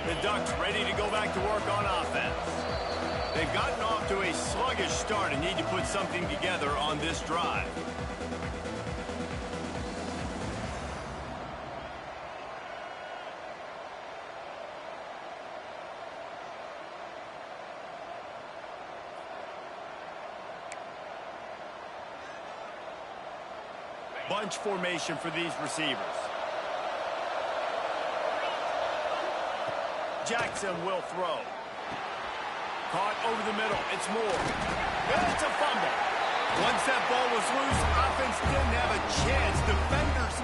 The Ducks ready to go back to work on offense. They've gotten off to a sluggish start and need to put something together on this drive. Bunch formation for these receivers. Jackson will throw. Caught over the middle. It's Moore. It's a fumble. Once that ball was loose, offense didn't have a chance. Defenders.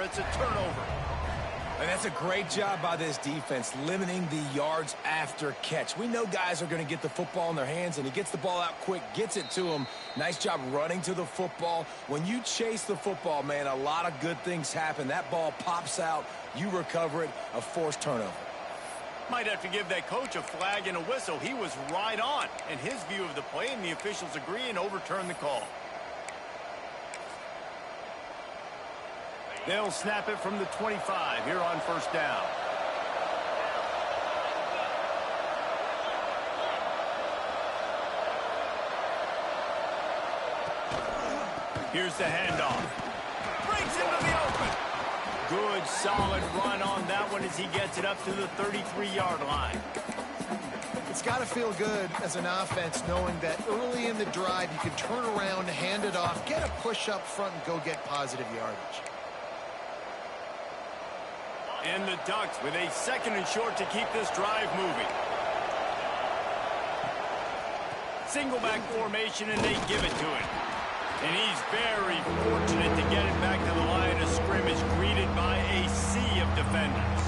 It's a turnover. And that's a great job by this defense, limiting the yards after catch. We know guys are going to get the football in their hands, and he gets the ball out quick, gets it to them. Nice job running to the football. When you chase the football, man, a lot of good things happen. That ball pops out, you recover it, a forced turnover. Might have to give that coach a flag and a whistle. He was right on in his view of the play, and the officials agree and overturn the call. They'll snap it from the 25 here on first down. Here's the handoff. Breaks into the open. Good, solid run on that one as he gets it up to the 33-yard line. It's got to feel good as an offense knowing that early in the drive you can turn around, hand it off, get a push up front, and go get positive yardage. And the Ducks with a second and short to keep this drive moving. Single back formation, and they give it to him. And he's very fortunate to get it back to the line of scrimmage, greeted by a sea of defenders.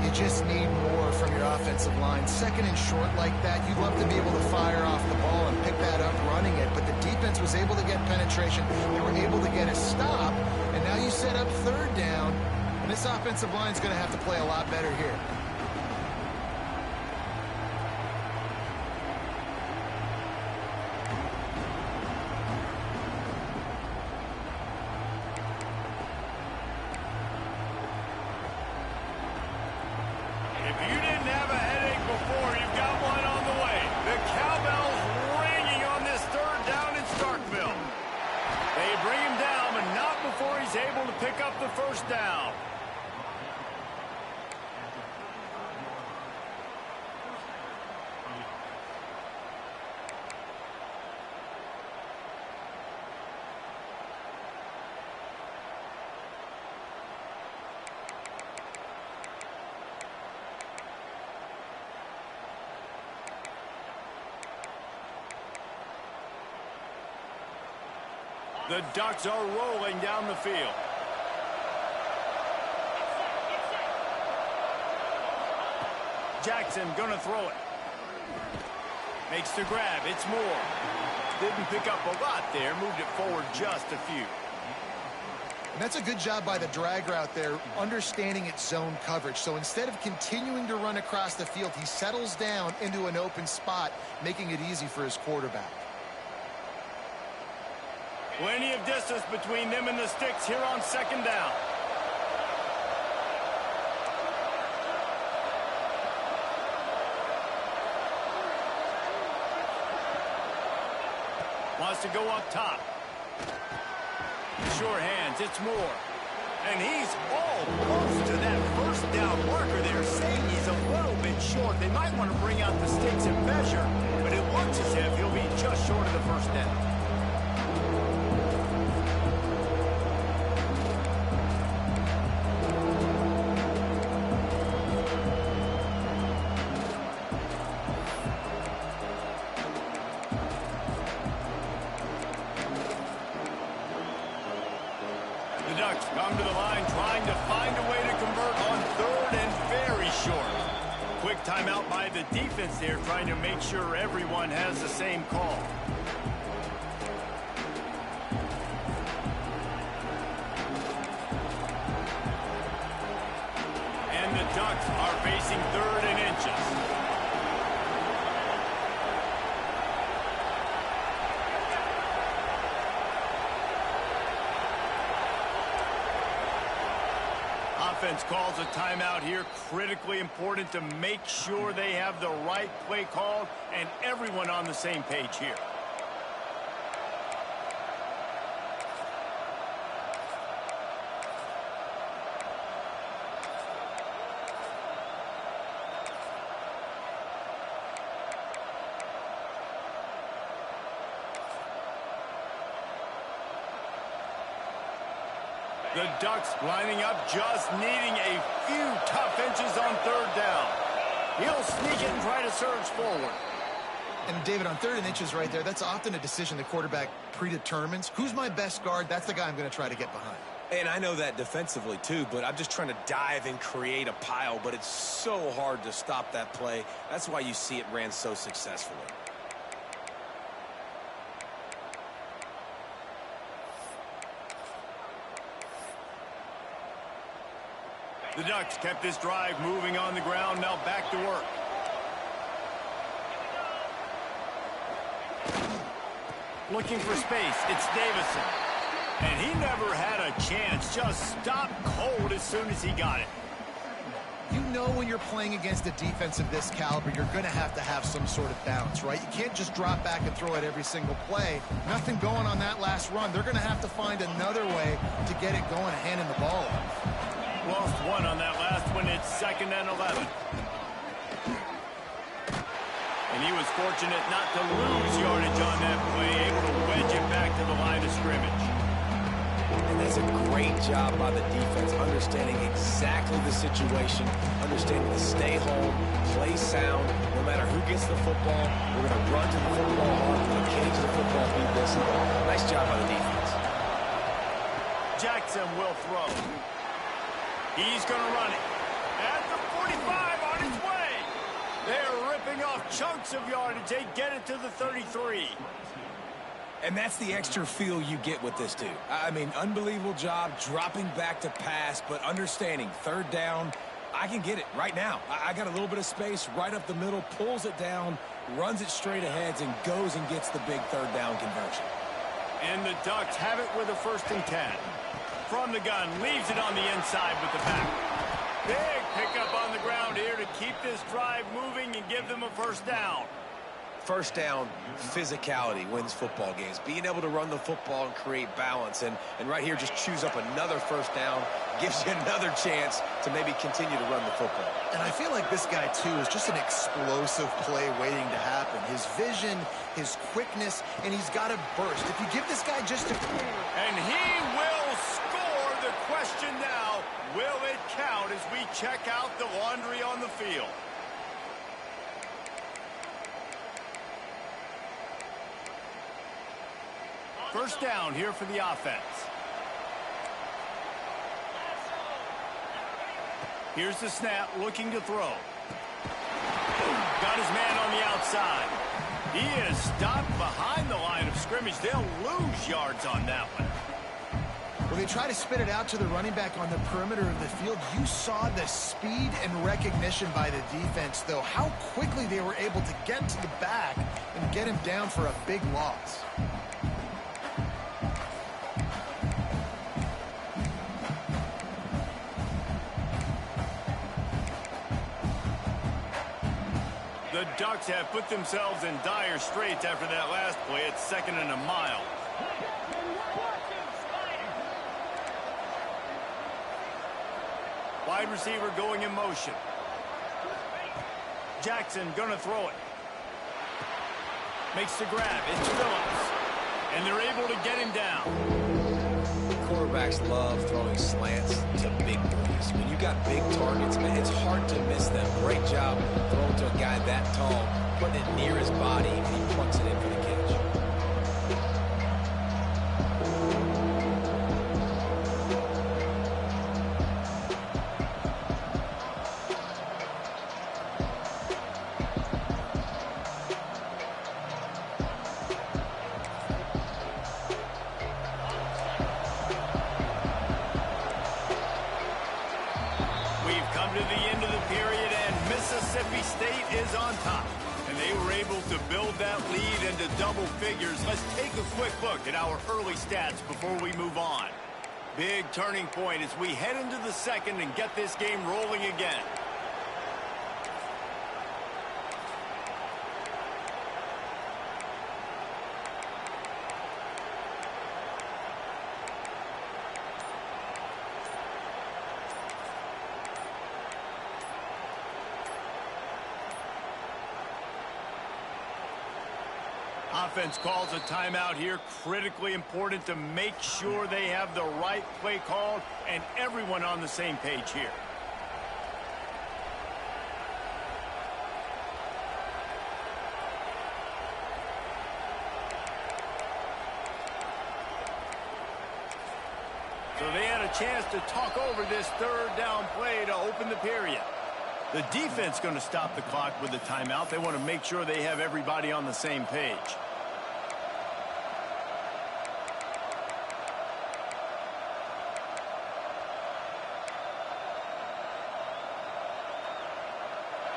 You just need more from your offensive line. Second and short like that, you'd love to be able to fire off the ball and pick that up running it. But the defense was able to get penetration. They were able to get a stop. And now you set up third down. And this offensive line is going to have to play a lot better here. If you didn't have a headache before, you've got one on the way. The cowbell's ringing on this third down in Starkville. They bring him down, but not before he's able to pick up the first down. The Ducks are rolling down the field. Jackson gonna throw it. Makes the grab. It's Moore. Didn't pick up a lot there. Moved it forward just a few. And that's a good job by the drag route there, understanding its zone coverage. So instead of continuing to run across the field, he settles down into an open spot, making it easy for his quarterback. Plenty of distance between them and the sticks here on second down. Wants to go up top. Sure hands, it's Moore. And he's almost to that first down marker there, saying he's a little bit short. They might want to bring out the sticks and measure, but it looks as if he'll be just short of the first down. The Ducks come to the line trying to find a way to convert on third and very short. Quick timeout by the defense there, trying to make sure everyone has the same call. And the Ducks are facing third and inches. defense calls a timeout here. Critically important to make sure they have the right play called and everyone on the same page here. The Ducks lining up, just needing a few tough inches on third down. He'll sneak it and try to surge forward. And, David, on 3rd and inches right there, that's often a decision the quarterback predetermines. Who's my best guard? That's the guy I'm going to try to get behind. And I know that defensively, too, but I'm just trying to dive and create a pile, but it's so hard to stop that play. That's why you see it ran so successfully. The Ducks kept this drive moving on the ground. Now back to work. Looking for space. It's Davison. And he never had a chance. Just stopped cold as soon as he got it. You know when you're playing against a defense of this caliber, you're going to have some sort of bounce, right? You can't just drop back and throw it every single play. Nothing going on that last run. They're going to have to find another way to get it going and handing the ball off. Lost one on that last one. It's 2nd and 11. And he was fortunate not to lose yardage on that play, able to wedge it back to the line of scrimmage. And that's a great job by the defense, understanding exactly the situation, understanding to stay home, play sound. No matter who gets the football, we're going to run to the football hard, we're going to cage the football, be disciplined. Nice job by the defense. Jackson will throw. He's going to run it. At the 45 on his way. They're ripping off chunks of yardage. They get it to the 33. And that's the extra feel you get with this dude. I mean, unbelievable job dropping back to pass, but understanding 3rd down, I can get it right now. I got a little bit of space right up the middle, pulls it down, runs it straight ahead, and goes and gets the big 3rd down conversion. And the Ducks have it with a 1st and 10. From the gun, leaves it on the inside with the back. Big pickup on the ground here to keep this drive moving and give them a 1st down. 1st down, physicality wins football games. Being able to run the football and create balance. And right here, just choose up another 1st down, gives you another chance to maybe continue to run the football. And I feel like this guy, too, is just an explosive play waiting to happen. His vision, his quickness, and he's got a burst. If you give this guy just a... And he will score. The question now, will it count as we check out the laundry on the field? First down here for the offense. Here's the snap, looking to throw. Got his man on the outside. He is stopped behind the line of scrimmage. They'll lose yards on that one. When they try to spit it out to the running back on the perimeter of the field, you saw the speed and recognition by the defense, though, how quickly they were able to get to the back and get him down for a big loss. The Ducks have put themselves in dire straits after that last play. It's 2nd and a mile. Wide receiver going in motion. Jackson gonna throw it. Makes the grab. It's Phillips. And they're able to get him down. Quarterbacks love throwing slants to big boys. When you got big targets, man, it's hard to miss them. Great job throwing to a guy that tall, putting it near his body, and he plucks it in for the catch. To the end of the period, and Mississippi State is on top. And they were able to build that lead into double figures. Let's take a quick look at our early stats before we move on. Big turning point as we head into the second and get this game rolling again. Offense calls a timeout here. Critically important to make sure they have the right play called and everyone on the same page here. So they had a chance to talk over this third down play to open the period. The defense going to stop the clock with the timeout. They want to make sure they have everybody on the same page.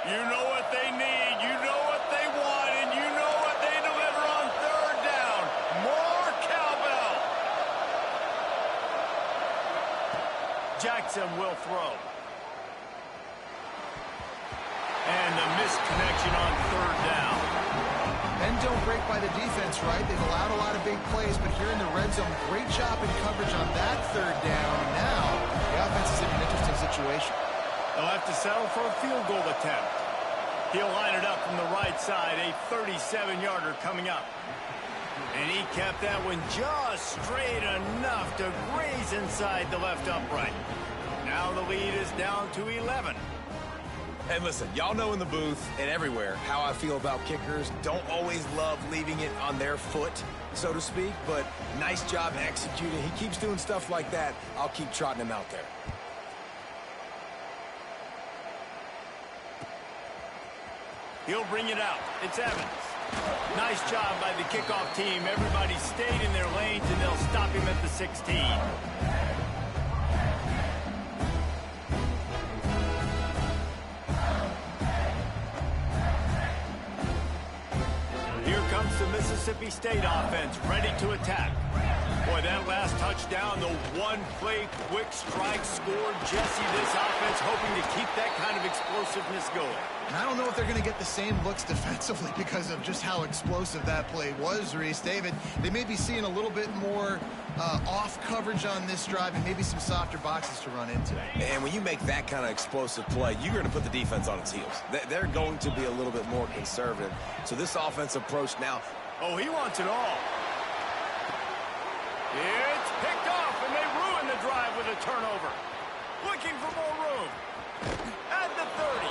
You know what they need, you know what they want, and you know what they deliver on third down. More cowbell. Jackson will throw. And the missed connection on third down. Bend don't break by the defense, right? They've allowed a lot of big plays, but here in the red zone, great job in coverage on that third down. Now, the offense is in an interesting situation. They'll have to settle for a field goal attempt. He'll line it up from the right side, a 37-yarder coming up. And he kept that one just straight enough to graze inside the left upright. Now the lead is down to 11. And listen, y'all know in the booth and everywhere how I feel about kickers. Don't always love leaving it on their foot, so to speak, but nice job executing. He keeps doing stuff like that. I'll keep trotting him out there. He'll bring it out. It's Evans. Nice job by the kickoff team. Everybody stayed in their lanes, and they'll stop him at the 16. Here comes the Mississippi State offense, ready to attack. Boy, that last touchdown, the one-play quick strike scored. Jesse, this offense hoping to keep that kind of explosiveness going. And I don't know if they're going to get the same looks defensively because of just how explosive that play was, Reese. David, they may be seeing a little bit more off coverage on this drive and maybe some softer boxes to run into. And when you make that kind of explosive play, you're going to put the defense on its heels. They're going to be a little bit more conservative. So this offensive approach now. Oh, he wants it all. It's picked off, and they ruin the drive with a turnover. Looking for more room. At the 30.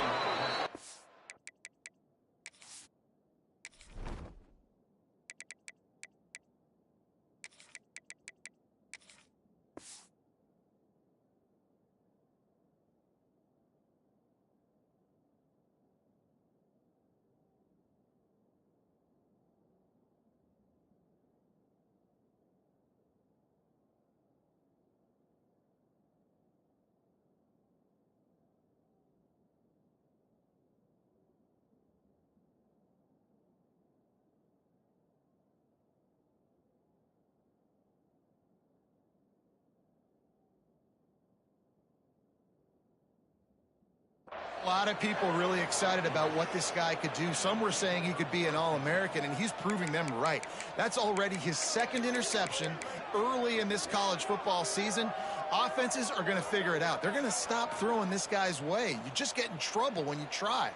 A lot of people really excited about what this guy could do. Some were saying he could be an All-American, and he's proving them right. That's already his second interception early in this college football season. Offenses are going to figure it out. They're going to stop throwing this guy's way. You just get in trouble when you try.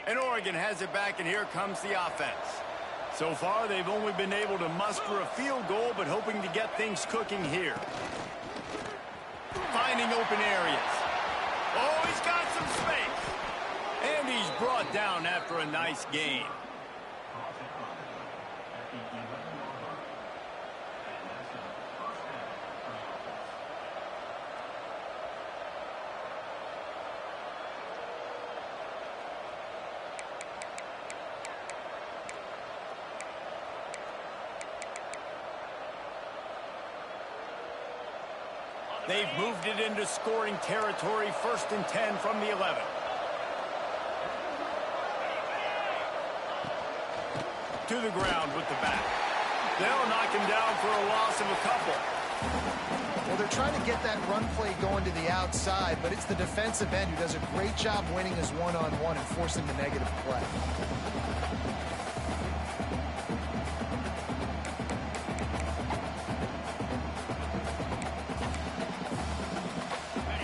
And Oregon has it back, and here comes the offense. So far, they've only been able to muster a field goal, but hoping to get things cooking here. Finding open areas. Oh, he's got some space. And he's brought down after a nice gain. They've moved it into scoring territory, 1st and 10 from the 11. to the ground with the back. They'll knock him down for a loss of a couple. Well, they're trying to get that run play going to the outside, but it's the defensive end who does a great job winning his one-on-one and forcing the negative play.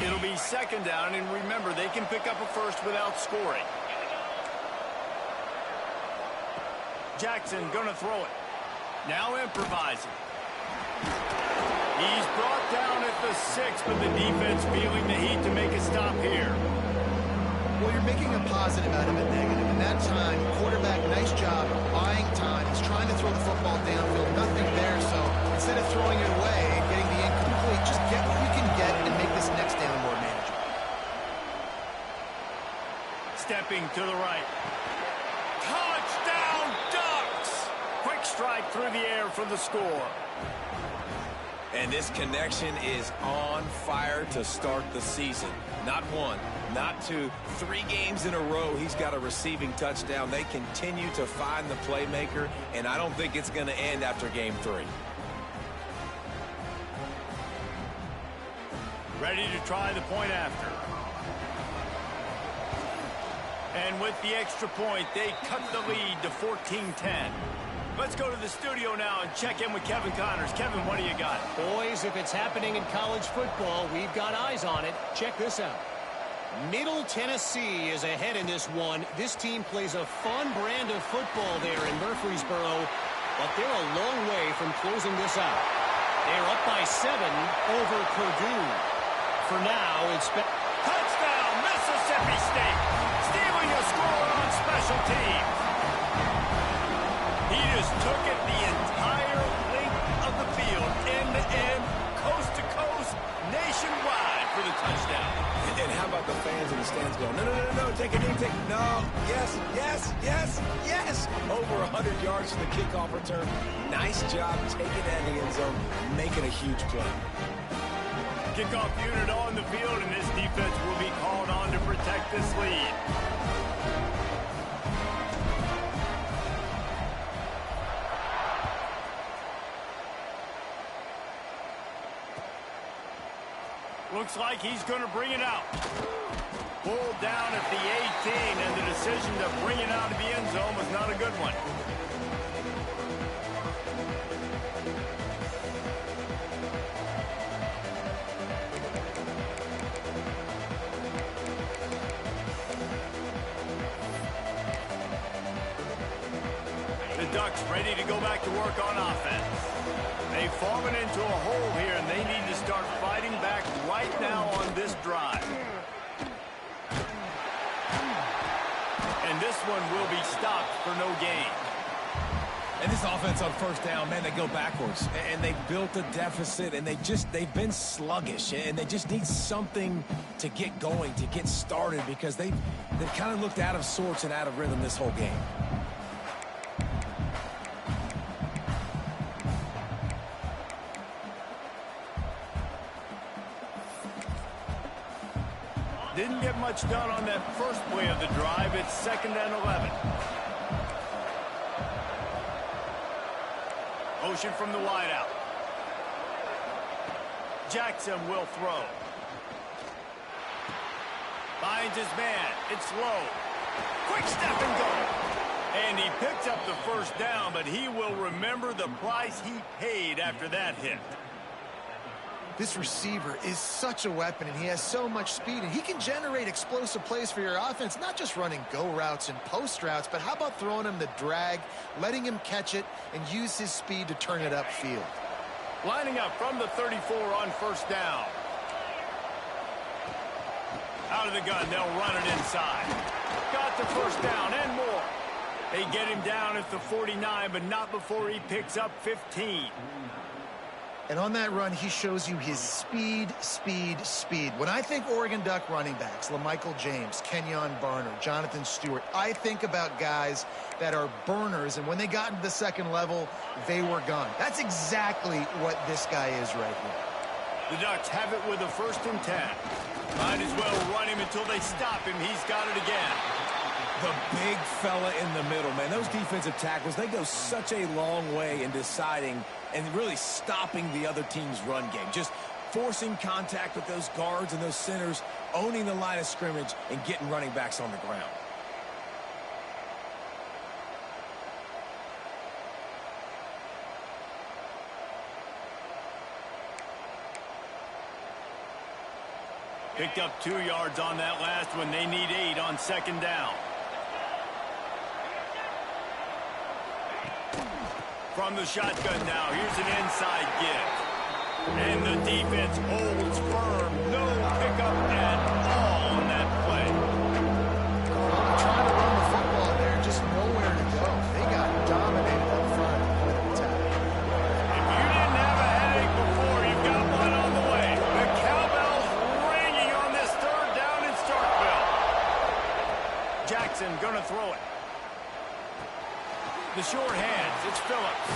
It'll be second down, and remember, they can pick up a first without scoring. Jackson gonna throw it. Now improvising. He's brought down at the 6, but the defense feeling the heat to make a stop here. Well, you're making a positive out of a negative. In that time, quarterback, nice job buying time. He's trying to throw the football downfield. Nothing there, so instead of throwing it away and getting the incomplete, just get what you can get and make this next down more manageable. Stepping to the right. Touchdown, Ducks! Quick strike through the air for the score. And this connection is on fire to start the season. Not one, not two, 3 games in a row he's got a receiving touchdown. They continue to find the playmaker, and I don't think it's going to end after game 3. Ready to try the point after. And with the extra point, they cut the lead to 14-10. Let's go to the studio now and check in with Kevin Connors. Kevin, what do you got? Boys, if it's happening in college football, we've got eyes on it. Check this out. Middle Tennessee is ahead in this one. This team plays a fun brand of football there in Murfreesboro, but they're a long way from closing this out. They're up by 7 over Purdue. For now, it's... Touchdown, Mississippi State! Stealing a score on special teams. He just took it the entire length of the field, end-to-end, coast-to-coast, nationwide for the touchdown. And how about the fans in the stands going, no, take a knee, no, yes. Over 100 yards for the kickoff return. Nice job taking that in the end zone, making a huge play. Kickoff unit on the field, and this defense will be called on to protect this lead. Looks like he's going to bring it out. Pulled down at the 18, and the decision to bring it out of the end zone was not a good one. The Ducks ready to go back to work on offense. They've fallen into a hole here, and they need to start fighting back right now on this drive. And this one will be stopped for no gain. And this offense on first down, man, they go backwards. And they built a deficit, and they've been sluggish. And they just need something to get going, to get started, because they've kind of looked out of sorts and out of rhythm this whole game. Didn't get much done on that first play of the drive. It's 2nd and 11. Motion from the wideout. Jackson will throw. Finds his man. It's low. Quick step and go. And he picks up the first down, but he will remember the price he paid after that hit. This receiver is such a weapon, and he has so much speed, and he can generate explosive plays for your offense, not just running go routes and post routes, but how about throwing him the drag, letting him catch it, and use his speed to turn it upfield. Lining up from the 34 on first down. Out of the gun, they'll run it inside. Got the first down and more. They get him down at the 49, but not before he picks up 15. And on that run, he shows you his speed. When I think Oregon Duck running backs, LaMichael James, Kenyon Barner, Jonathan Stewart, I think about guys that are burners, and when they got into the second level, they were gone. That's exactly what this guy is right here. The Ducks have it with a 1st and 10. Might as well run him until they stop him. He's got it again. The big fella in the middle, man. Those defensive tackles, they go such a long way in deciding and really stopping the other team's run game. Just forcing contact with those guards and those centers, owning the line of scrimmage, and getting running backs on the ground. Picked up 2 yards on that last one. They need 8 on second down. From the shotgun now, here's an inside give. And the defense holds firm. No pickup at all on that play. Trying to run the football there, just nowhere to go. They got dominated up front with an attack. If you didn't have a headache before, you've got one on the way. The cowbell's ringing on this third down in Starkville. Jackson gonna throw it. The short hands, it's Phillips.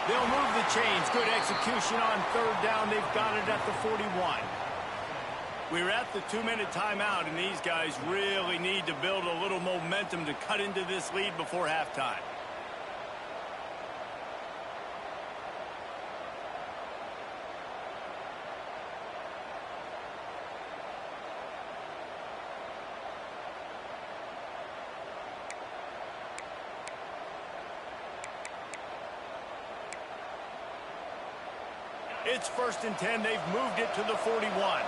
They'll move the chains. Good execution on third down. They've got it at the 41. We're at the 2-minute timeout, and these guys really need to build a little momentum to cut into this lead before halftime. It's 1st and 10. They've moved it to the 41.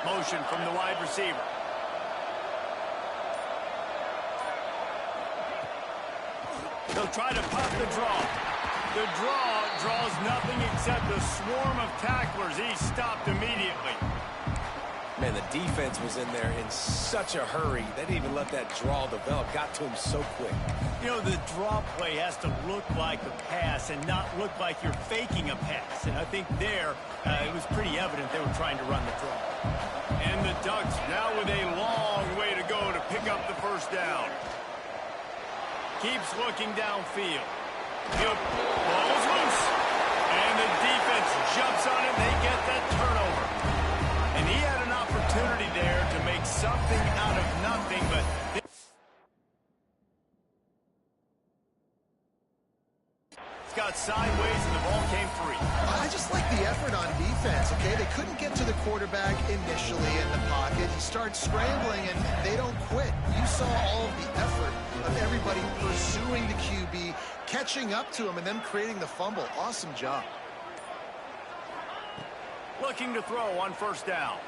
Motion from the wide receiver. They'll try to pop the draw. The draw draws nothing except a swarm of tacklers. He's stopped immediately. Man, the defense was in there in such a hurry. They didn't even let that draw develop. Got to him so quick. You know, the draw play has to look like a pass and not look like you're faking a pass. And I think there, it was pretty evident they were trying to run the draw. And the Ducks now with a long way to go to pick up the first down. Keeps looking downfield. Ball is loose. And the defense jumps on it. They get that turnover. And he had an opportunity there to make something out of nothing, but it's got sideways and the ball came free. I just like the effort on defense, okay? They couldn't get to the quarterback initially in the pocket. He starts scrambling, and they don't quit. You saw all of the effort of everybody pursuing the QB, catching up to him, and then creating the fumble. Awesome job. Looking to throw on first down.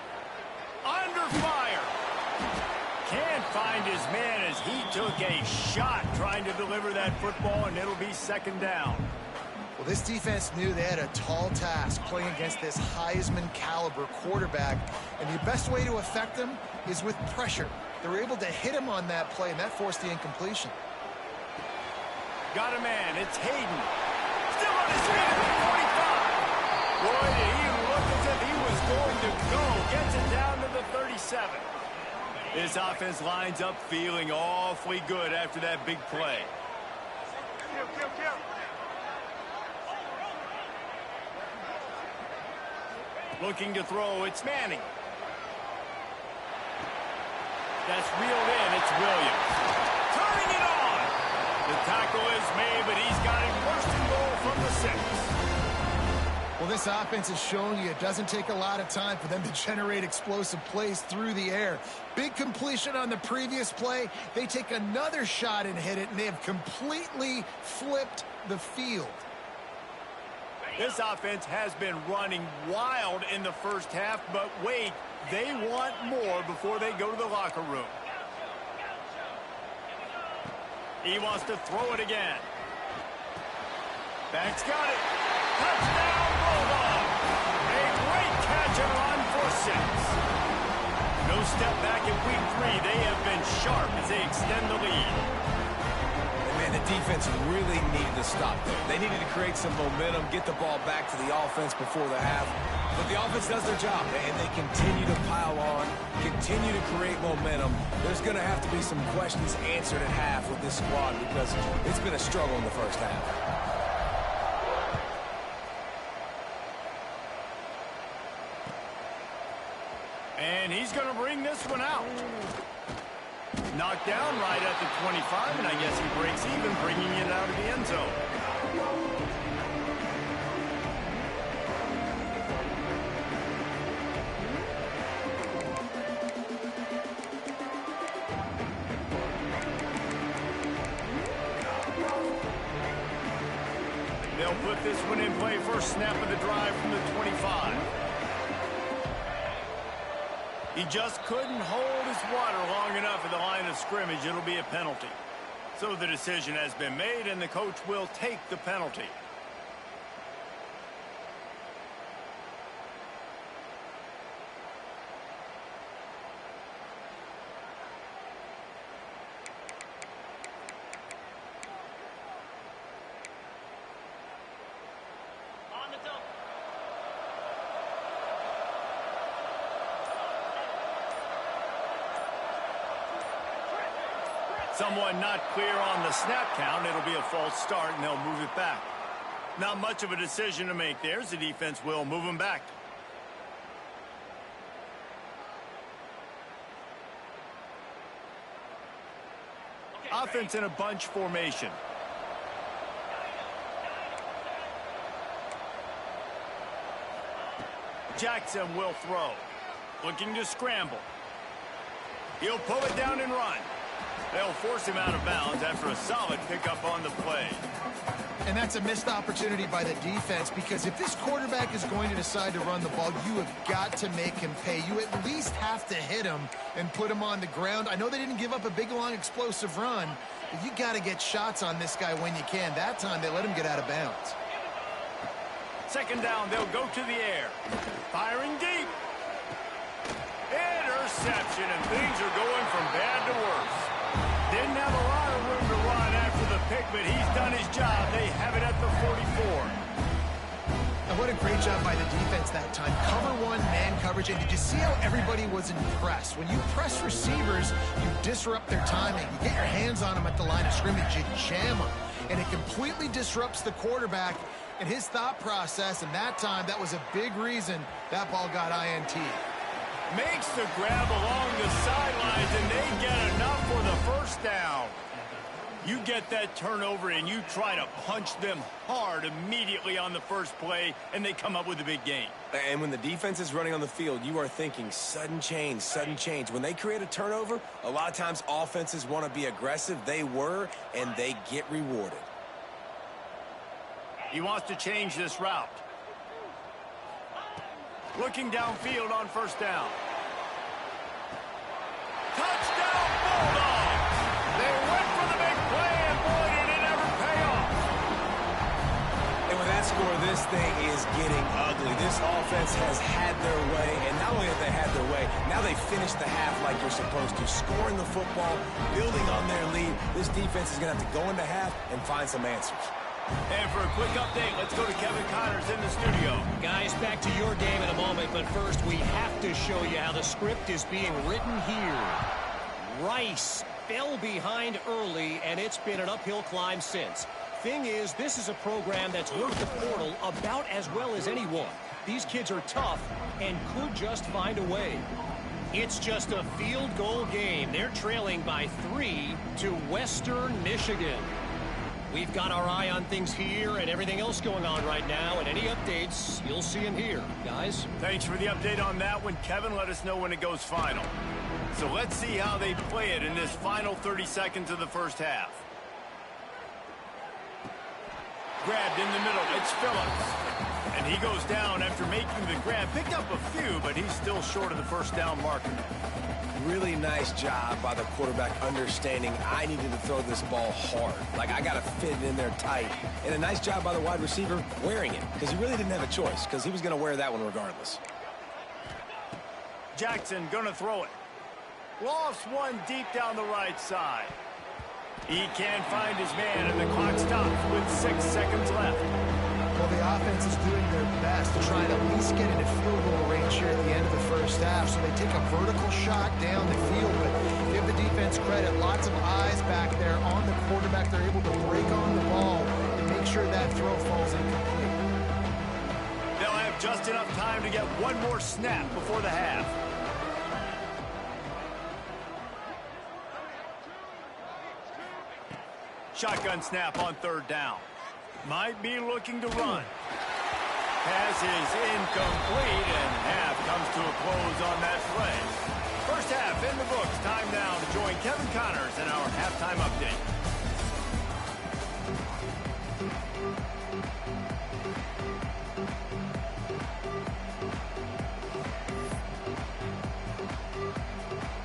Under fire. Can't find his man as he took a shot trying to deliver that football, and it'll be second down. Well, this defense knew they had a tall task playing against this Heisman caliber quarterback, and the best way to affect him is with pressure. They were able to hit him on that play, and that forced the incompletion. Got a man. It's Hayden. Still on his feet at the 45. Boy, did he look as if he was going to go. Gets it down to the 37. This offense lines up feeling awfully good after that big play. Looking to throw, it's Manning. That's reeled in, it's Williams. Turning it on! The tackle is made, but he's got it first and goal from the 6. Well, this offense is showing you it doesn't take a lot of time for them to generate explosive plays through the air. Big completion on the previous play. They take another shot and hit it, and they have completely flipped the field. This offense has been running wild in the first half, but wait, they want more before they go to the locker room. He wants to throw it again. Back's got it. Touchdown, Bulldog. A great catch and run for 6. No step back in week 3. They have been sharp as they extend the lead. Man, the defense really needed to stop there. They needed to create some momentum, get the ball back to the offense before the half. But the offense does their job, and they continue to pile on, continue to create momentum. There's going to have to be some questions answered at half with this squad because it's been a struggle in the first half. And he's going to bring this one out. Knocked down right at the 25, and I guess he breaks even, bringing it out of the end zone. They'll put this one in play, first snap of the drive from the 25. He just couldn't hold his water long enough at the line of scrimmage. It'll be a penalty. So the decision has been made, and the coach will take the penalty. Someone not clear on the snap count. It'll be a false start, and they'll move it back. Not much of a decision to make there. The defense will move him back. Offense in a bunch formation. Jackson will throw. Looking to scramble. He'll pull it down and run. They'll force him out of bounds after a solid pickup on the play. And that's a missed opportunity by the defense, because if this quarterback is going to decide to run the ball, you have got to make him pay. You at least have to hit him and put him on the ground. I know they didn't give up a big, long, explosive run, but you got to get shots on this guy when you can. That time, they let him get out of bounds. Second down, they'll go to the air. Firing deep. Interception, and things are going from bad to worse. Didn't have a lot of room to run after the pick, but he's done his job. They have it at the 44. And what a great job by the defense that time. Cover one, man coverage. And did you see how everybody was impressed? When you press receivers, you disrupt their timing. You get your hands on them at the line of scrimmage. You jam them. And it completely disrupts the quarterback and his thought process. And that time, that was a big reason that ball got INT. Makes the grab along the sidelines, and they get enough for the first down. You get that turnover, and you try to punch them hard immediately on the first play, and they come up with a big gain. And when the defense is running on the field, you are thinking sudden change, sudden change. When they create a turnover, a lot of times offenses want to be aggressive. They were, and they get rewarded. He wants to change this route. Looking downfield on first down. Touchdown, Bulldogs! They went for the big play, and boy, did it ever pay off. And with that score, this thing is getting ugly. This offense has had their way, and not only have they had their way, now they finished the half like you're supposed to, scoring the football, building on their lead. This defense is going to have to go into half and find some answers. And for a quick update, let's go to Kevin Connors in the studio. Guys, back to your game in a moment, but first we have to show you how the script is being written here. Rice fell behind early, and it's been an uphill climb since. Thing is, this is a program that's worked the portal about as well as anyone. These kids are tough and could just find a way. It's just a field goal game. They're trailing by 3 to Western Michigan. We've got our eye on things here and everything else going on right now, and any updates, you'll see them here. Guys? Thanks for the update on that one, Kevin. Let us know when it goes final. So let's see how they play it in this final 30 seconds of the first half. Grabbed in the middle, it's Phillips. And he goes down after making the grab. Picked up a few, but he's still short of the first down marker. Really nice job by the quarterback understanding I needed to throw this ball hard. Like, I got to fit it in there tight. And a nice job by the wide receiver wearing it, because he really didn't have a choice, because he was going to wear that one regardless. Jackson going to throw it. Lofts one deep down the right side. He can't find his man, and the clock stops with 6 seconds left. Well, the offense is doing their best to try and at least get into field goal range here at the end of the first half. So they take a vertical shot down the field, but give the defense credit. Lots of eyes back there on the quarterback. They're able to break on the ball and make sure that throw falls incomplete. They'll have just enough time to get one more snap before the half. Shotgun snap on third down. Might be looking to run. Pass is incomplete, and half comes to a close on that play. First half in the books. Time now to join Kevin Connors in our halftime update.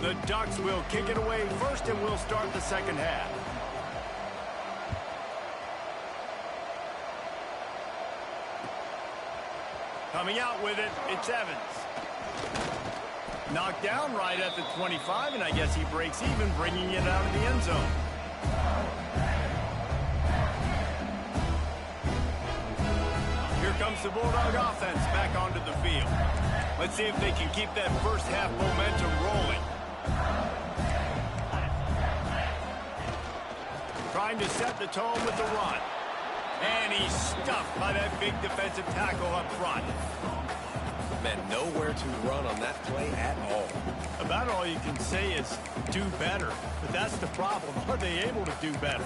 The Ducks will kick it away first, and we'll start the second half. Coming out with it, it's Evans. Knocked down right at the 25, and I guess he breaks even, bringing it out of the end zone. Here comes the Bulldog offense back onto the field. Let's see if they can keep that first half momentum rolling. Trying to set the tone with the run. And he's stuffed by that big defensive tackle up front. Man, nowhere to run on that play at all. About all you can say is do better. But that's the problem. Are they able to do better?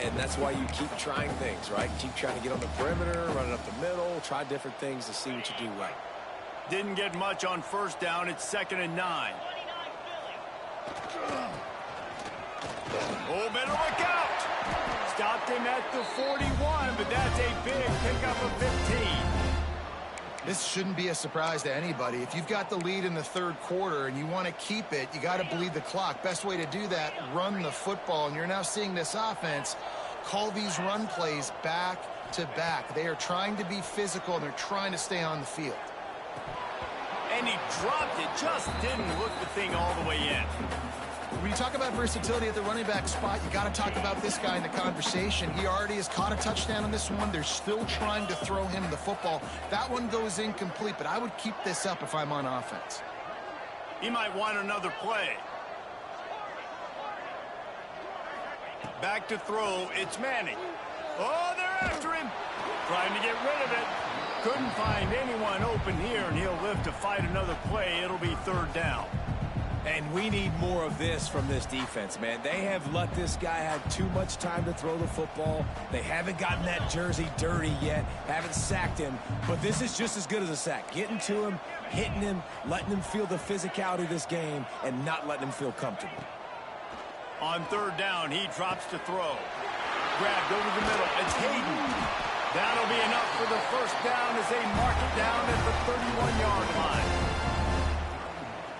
And that's why you keep trying things, right? Keep trying to get on the perimeter, running up the middle, try different things to see what you do right. Didn't get much on first down. It's 2nd and 9. Oh, better look out. Stopped him at the 41, but that's a big pickup of 15. This shouldn't be a surprise to anybody. If you've got the lead in the third quarter and you want to keep it, you got to bleed the clock. Best way to do that, run the football. And you're now seeing this offense call these run plays back to back. They are trying to be physical, and they're trying to stay on the field. And he dropped it, just didn't look the thing all the way in. When you talk about versatility at the running back spot, you got to talk about this guy in the conversation. He already has caught a touchdown on this one. They're still trying to throw him the football. That one goes incomplete, but I would keep this up if I'm on offense. He might want another play. Back to throw, it's Manning. Oh, they're after him. Trying to get rid of it. Couldn't find anyone open here, and he'll live to fight another play. It'll be 3rd down. And we need more of this from this defense, man. They have let this guy have too much time to throw the football. They haven't gotten that jersey dirty yet, haven't sacked him. But this is just as good as a sack. Getting to him, hitting him, letting him feel the physicality of this game, and not letting him feel comfortable. On 3rd down, he drops to throw. Grabbed over the middle. It's Hayden. That'll be enough for the first down as they mark it down at the 31-yard line.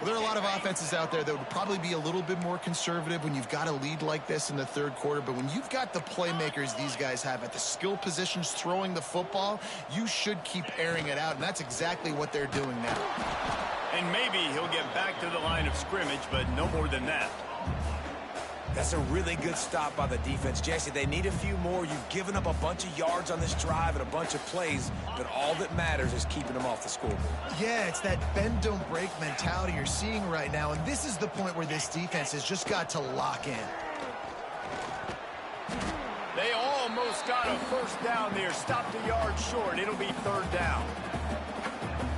Well, there are a lot of offenses out there that would probably be a little bit more conservative when you've got a lead like this in the third quarter. But when you've got the playmakers these guys have at the skill positions throwing the football, you should keep airing it out. And that's exactly what they're doing now. And maybe he'll get back to the line of scrimmage, but no more than that. That's a really good stop by the defense. Jesse, they need a few more. You've given up a bunch of yards on this drive and a bunch of plays, but all that matters is keeping them off the scoreboard. Yeah, it's that bend, don't break mentality you're seeing right now, and this is the point where this defense has just got to lock in. They almost got a first down there. Stopped a yard short. It'll be 3rd down.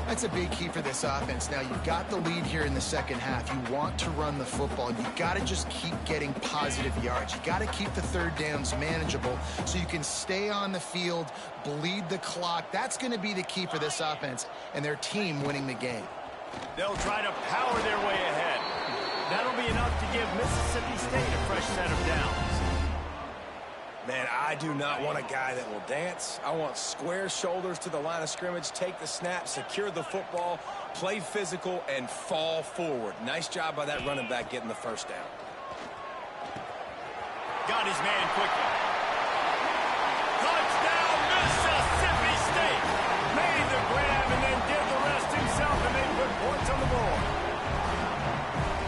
That's a big key for this offense. Now, you've got the lead here in the second half. You want to run the football. You've got to just keep getting positive yards. You've got to keep the 3rd downs manageable so you can stay on the field, bleed the clock. That's going to be the key for this offense and their team winning the game. They'll try to power their way ahead. That'll be enough to give Mississippi State a fresh set of downs. Man, I do not want a guy that will dance. I want square shoulders to the line of scrimmage, take the snap, secure the football, play physical, and fall forward. Nice job by that running back getting the first down. Got his man quickly. Touchdown, Mississippi State. Made the grab and then did the rest himself, and they put points on the board.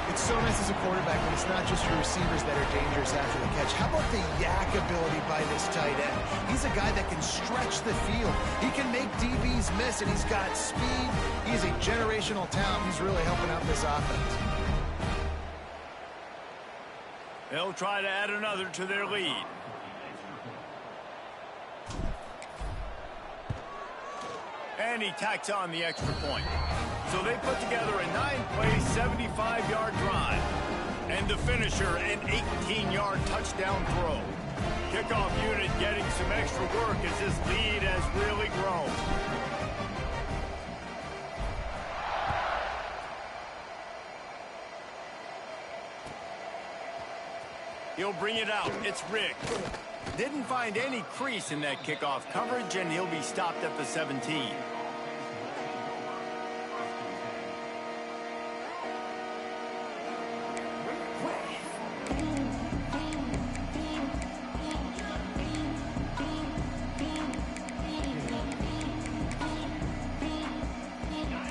It's so nice as a quarterback when it's not just your receivers that are dangerous after the catch. How about the yak ability by this tight end? He's a guy that can stretch the field. He can make DBs miss, and he's got speed. He's a generational talent. He's really helping out this offense. They'll try to add another to their lead. And he tacks on the extra point. So they put together a 9-play, 75-yard drive. And the finisher, an 18-yard touchdown throw. Kickoff unit getting some extra work as this lead has really grown. He'll bring it out. It's rigged. Didn't find any crease in that kickoff coverage, and he'll be stopped at the 17.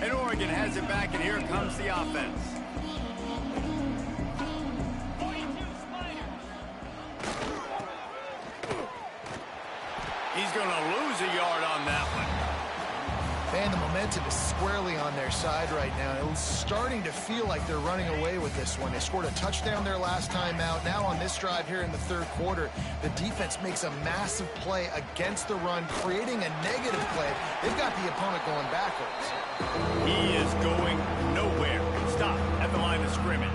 And Oregon has it back, and here comes the offense. He's going to lose a yard on that one. Man, the momentum is squarely on their side right now. It's starting to feel like they're running away with this one. They scored a touchdown their last time out. Now on this drive here in the third quarter, the defense makes a massive play against the run, creating a negative play. They've got the opponent going backwards. He is going nowhere. Stop at the line of scrimmage.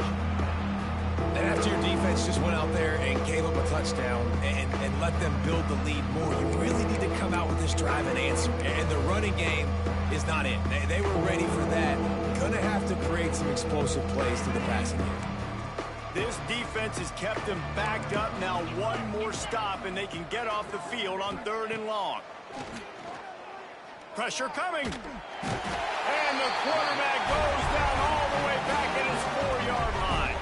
And after your defense just went out there and gave up a touchdown and let them build the lead more, you really need to come out with this drive and answer. And the running game is not it. They were ready for that. Going to have to create some explosive plays to the passing game. This defense has kept them backed up. Now one more stop, and they can get off the field on 3rd and long. Pressure coming. And the quarterback goes down all the way back at his 4-yard line.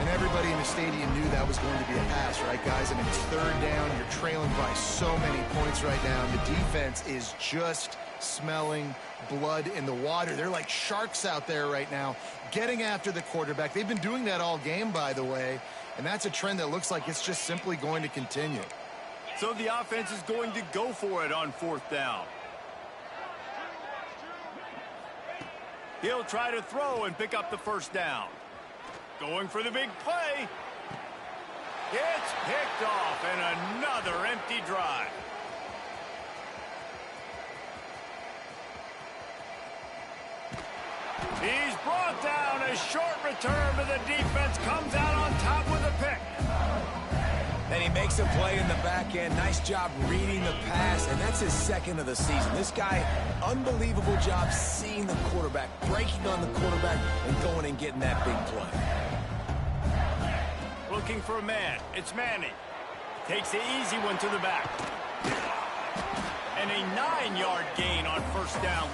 And everybody in the stadium knew that was going to be a pass, right, guys? I mean, it's 3rd down. You're trailing by so many points right now. And the defense is just smelling blood in the water. They're like sharks out there right now, getting after the quarterback. They've been doing that all game, by the way. And that's a trend that looks like it's just simply going to continue. So the offense is going to go for it on 4th down. He'll try to throw and pick up the 1st down. Going for the big play. It's picked off, and another empty drive. He's brought down. A short return, but the defense comes out on top with a pick. And he makes a play in the back end. Nice job reading the pass, and that's his 2nd of the season. This guy, unbelievable job seeing the quarterback, breaking on the quarterback, and going and getting that big play. Looking for a man. It's Manning. Takes the easy one to the back. And a 9-yard gain on 1st down.